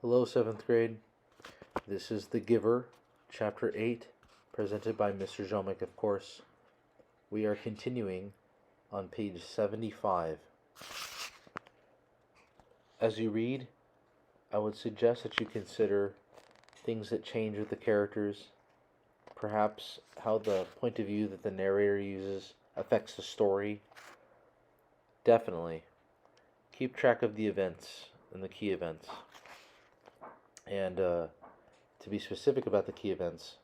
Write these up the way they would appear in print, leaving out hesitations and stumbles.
Hello, 7th grade. This is The Giver, Chapter 8, presented by Mr. Jomick, of course. We are continuing on page 75. As you read, I would suggest that you consider things that change with the characters, perhaps how the point of view that the narrator uses affects the story. Definitely. Keep track of the events and the key events. And to be specific about the key events,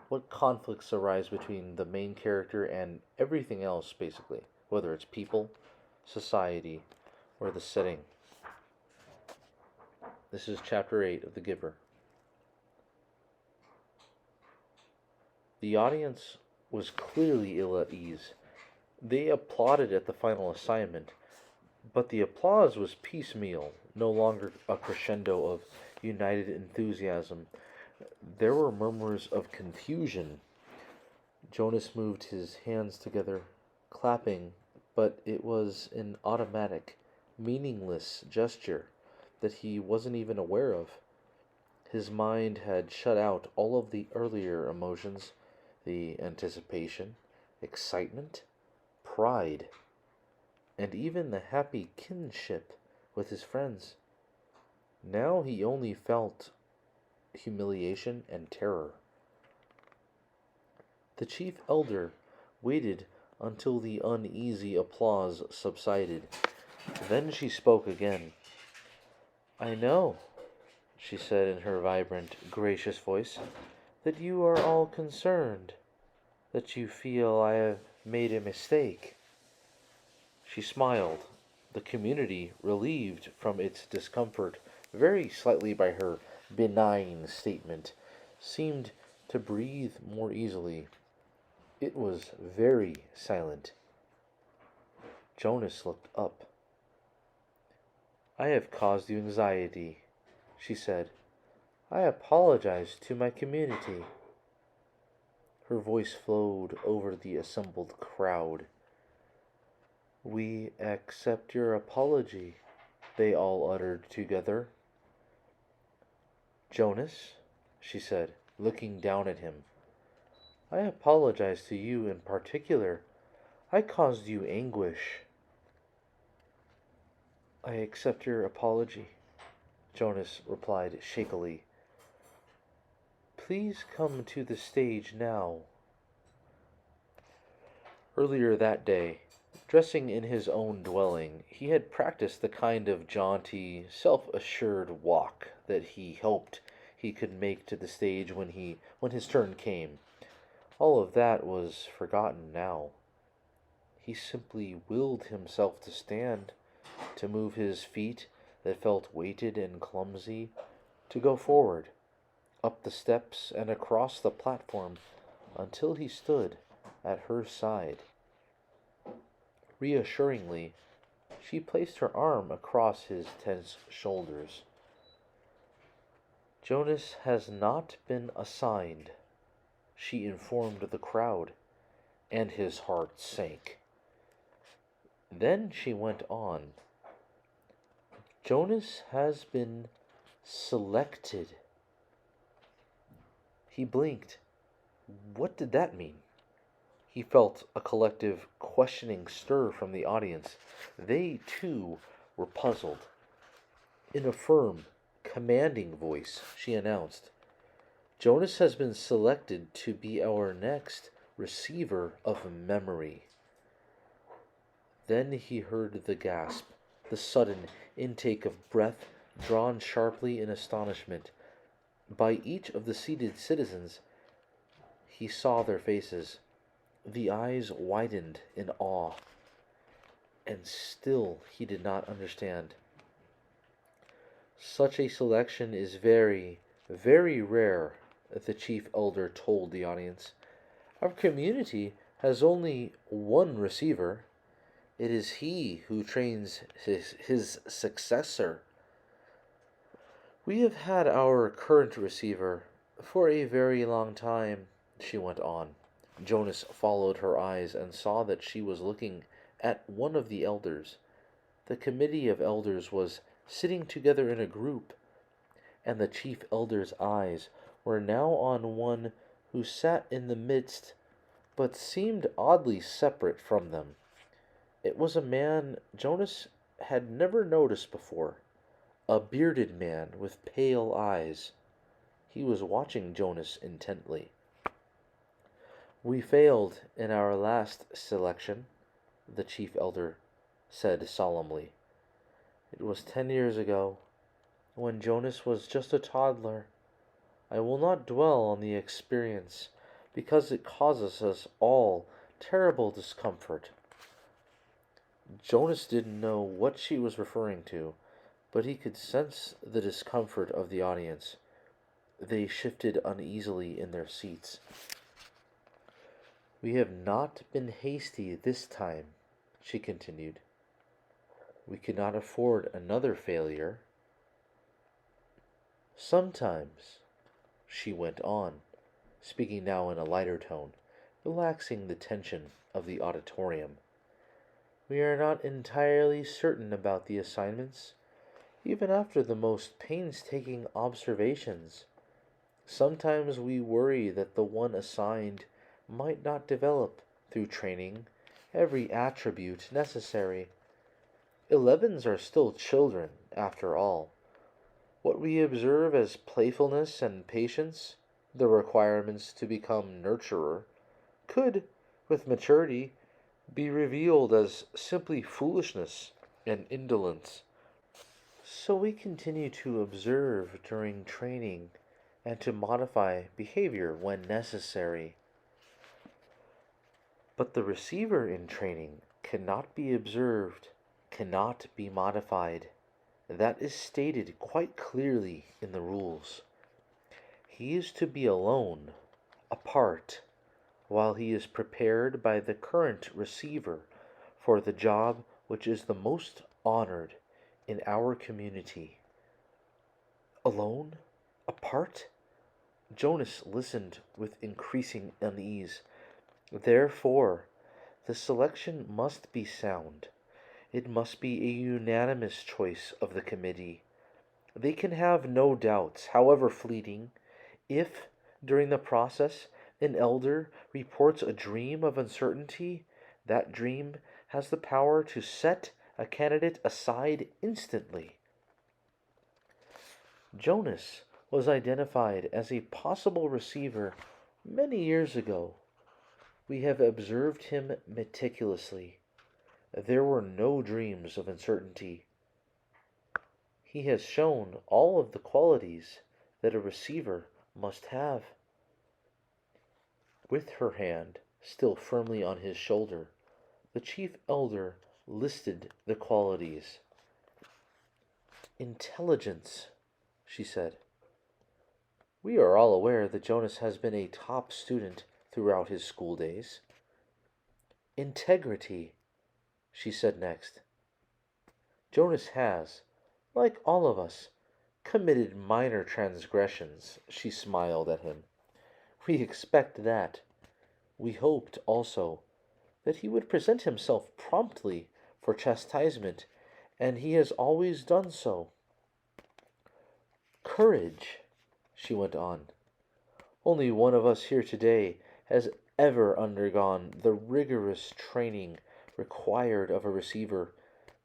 what conflicts arise between the main character and everything else, basically, whether it's people, society, or the setting. This is Chapter 8 of The Giver. The audience was clearly ill at ease. They applauded at the final assignment, but the applause was piecemeal, no longer a crescendo of united enthusiasm. There were murmurs of confusion. Jonas moved his hands together, clapping, but it was an automatic, meaningless gesture that he wasn't even aware of. His mind had shut out all of the earlier emotions, the anticipation, excitement, pride, and even the happy kinship with his friends. Now he only felt humiliation and terror. The chief elder waited until the uneasy applause subsided. Then she spoke again. "I know," she said in her vibrant, gracious voice, "that you are all concerned, that you feel I have made a mistake." She smiled, the community relieved from its discomfort very slightly by her benign statement, seemed to breathe more easily. It was very silent. Jonas looked up. "I have caused you anxiety," she said. "I apologize to my community." Her voice flowed over the assembled crowd. "We accept your apology," they all uttered together. "Jonas," she said, looking down at him, "I apologize to you in particular. I caused you anguish." "I accept your apology," Jonas replied shakily. "Please come to the stage now." Earlier that day, dressing in his own dwelling, he had practiced the kind of jaunty, self-assured walk that he hoped he could make to the stage when his turn came. All of that was forgotten now. He simply willed himself to stand, to move his feet that felt weighted and clumsy, to go forward, up the steps and across the platform until he stood at her side. Reassuringly, she placed her arm across his tense shoulders. "Jonas has not been assigned," she informed the crowd, and his heart sank. Then she went on. "Jonas has been selected." He blinked. What did that mean? He felt a collective questioning stir from the audience. They, too, were puzzled. In a firm, commanding voice, she announced, "Jonas has been selected to be our next receiver of memory." Then he heard the gasp, the sudden intake of breath drawn sharply in astonishment by each of the seated citizens. He saw their faces. The eyes widened in awe, and still he did not understand. "Such a selection is very, very rare," the chief elder told the audience. "Our community has only one receiver. It is he who trains his successor. We have had our current receiver for a very long time," she went on. Jonas followed her eyes and saw that she was looking at one of the elders. The committee of elders was sitting together in a group. and the chief elder's eyes were now on one who sat in the midst, but seemed oddly separate from them. It was a man Jonas had never noticed before, a bearded man with pale eyes. He was watching Jonas intently. "We failed in our last selection," the chief elder said solemnly. "It was 10 years ago, when Jonas was just a toddler. I will not dwell on the experience, because it causes us all terrible discomfort." Jonas didn't know what she was referring to, but he could sense the discomfort of the audience. They shifted uneasily in their seats. "We have not been hasty this time," she continued. "We cannot afford another failure. Sometimes," she went on, speaking now in a lighter tone, relaxing the tension of the auditorium, "we are not entirely certain about the assignments, even after the most painstaking observations. Sometimes we worry that the one assigned might not develop, through training, every attribute necessary. 11s are still children, after all. What we observe as playfulness and patience, the requirements to become nurturer, could, with maturity, be revealed as simply foolishness and indolence. So we continue to observe during training and to modify behavior when necessary. But the receiver in training cannot be observed, cannot be modified. That is stated quite clearly in the rules. He is to be alone, apart, while he is prepared by the current receiver for the job which is the most honored in our community." Alone? Apart? Jonas listened with increasing unease. Therefore, the selection must be sound. It must be a unanimous choice of the committee. They can have no doubts, however fleeting. If, during the process, an elder reports a dream of uncertainty, that dream has the power to set a candidate aside instantly. Jonas was identified as a possible receiver many years ago. We have observed him meticulously. There were no dreams of uncertainty. He has shown all of the qualities that a receiver must have. With her hand still firmly on his shoulder, the chief elder listed the qualities. "Intelligence," she said. "We are all aware that Jonas has been a top student throughout his school days." "Integrity," she said next. "Jonas has, like all of us, committed minor transgressions." She smiled at him. "We expect that. We hoped, also, that he would present himself promptly for chastisement, and he has always done so." "Courage," she went on. "Only one of us here today has ever undergone the rigorous training required of a receiver.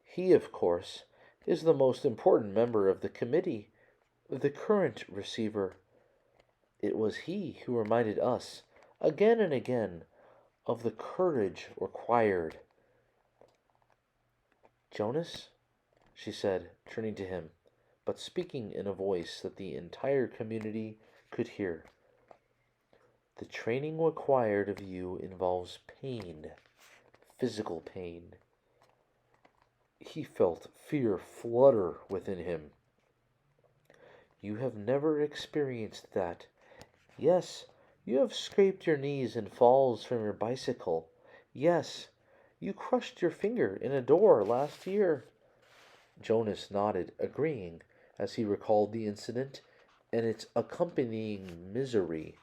He, of course, is the most important member of the committee, the current receiver. It was he who reminded us, again and again, of the courage required." "Jonas," she said, turning to him, but speaking in a voice that the entire community could hear, "the training required of you involves pain, physical pain." He felt fear flutter within him. "You have never experienced that. Yes, you have scraped your knees in falls from your bicycle. Yes, you crushed your finger in a door last year." Jonas nodded, agreeing, as he recalled the incident and its accompanying misery.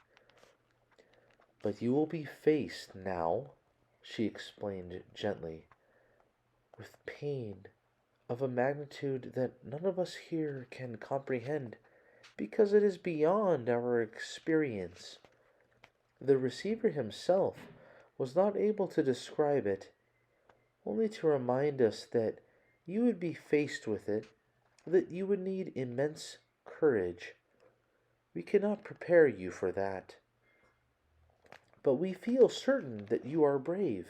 "But you will be faced now," she explained gently, "with pain of a magnitude that none of us here can comprehend. because it is beyond our experience. The receiver himself was not able to describe it, only to remind us that you would be faced with it, that you would need immense courage. We cannot prepare you for that. But we feel certain that you are brave,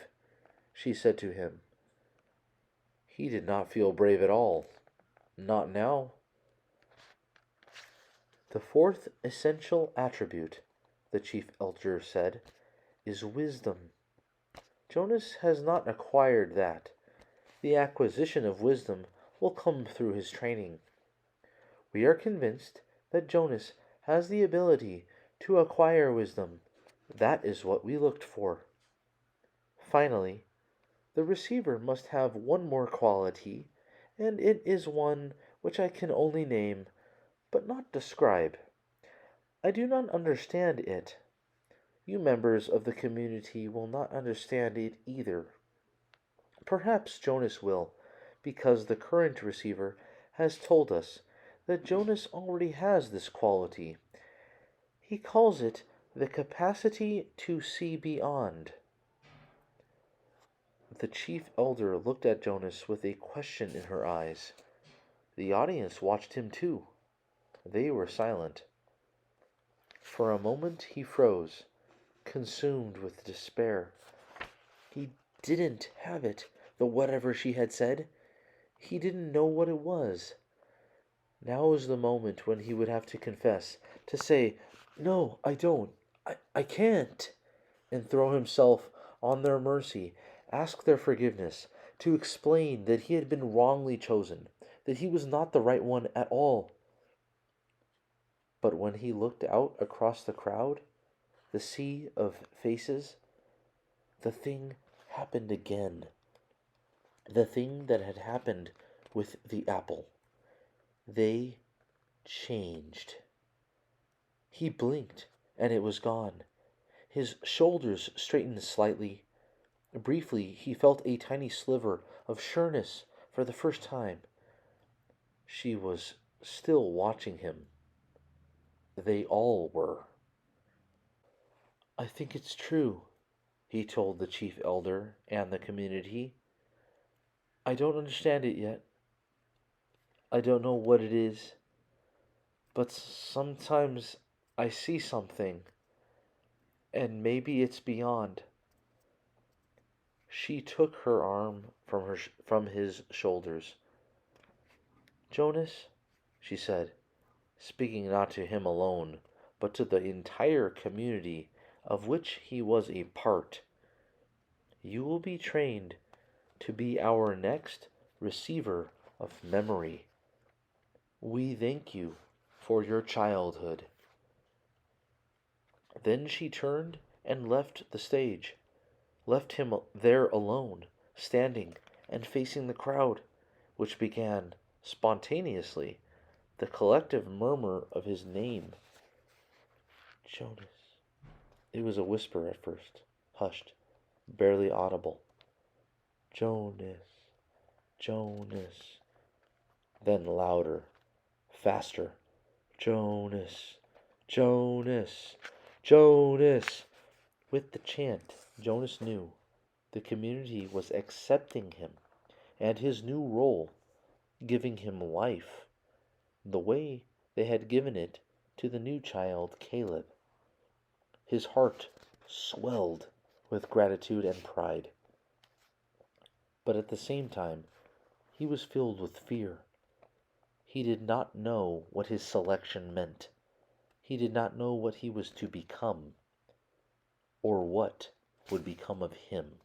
she said to him. He did not feel brave at all. Not now. The fourth essential attribute, the chief elder said, is wisdom. Jonas has not acquired that. The acquisition of wisdom will come through his training. We are convinced that Jonas has the ability to acquire wisdom. That is what we looked for. Finally, the receiver must have one more quality, and it is one which I can only name, but not describe. I do not understand it. You members of the community will not understand it either. Perhaps Jonas will, because the current receiver has told us that Jonas already has this quality. He calls it the capacity to see beyond. The chief elder looked at Jonas with a question in her eyes. The audience watched him too. They were silent. For a moment he froze, consumed with despair. He didn't have it, the whatever she had said. He didn't know what it was. Now was the moment when he would have to confess, to say, "No, I don't. I can't," and throw himself on their mercy, ask their forgiveness, to explain that he had been wrongly chosen, that he was not the right one at all. But when he looked out across the crowd, the sea of faces, the thing happened again. The thing that had happened with the apple. They changed. He blinked, and it was gone. His shoulders straightened slightly. Briefly, he felt a tiny sliver of sureness for the first time. She was still watching him. They all were. "I think it's true," he told the chief elder and the community. "I don't understand it yet. I don't know what it is. But sometimes I see something, and maybe it's beyond." She took her arm from his shoulders. "Jonas," she said, speaking not to him alone, but to the entire community of which he was a part, "you will be trained to be our next receiver of memory. We thank you for your childhood." Then she turned and left the stage, left him there alone, standing and facing the crowd, which began, spontaneously, the collective murmur of his name. "Jonas." It was a whisper at first, hushed, barely audible. "Jonas, Jonas." Then louder, faster. "Jonas, Jonas, Jonas." With the chant, Jonas knew the community was accepting him and his new role, giving him life, the way they had given it to the new child, Caleb. His heart swelled with gratitude and pride. But at the same time, he was filled with fear. He did not know what his selection meant. He did not know what he was to become, or what would become of him.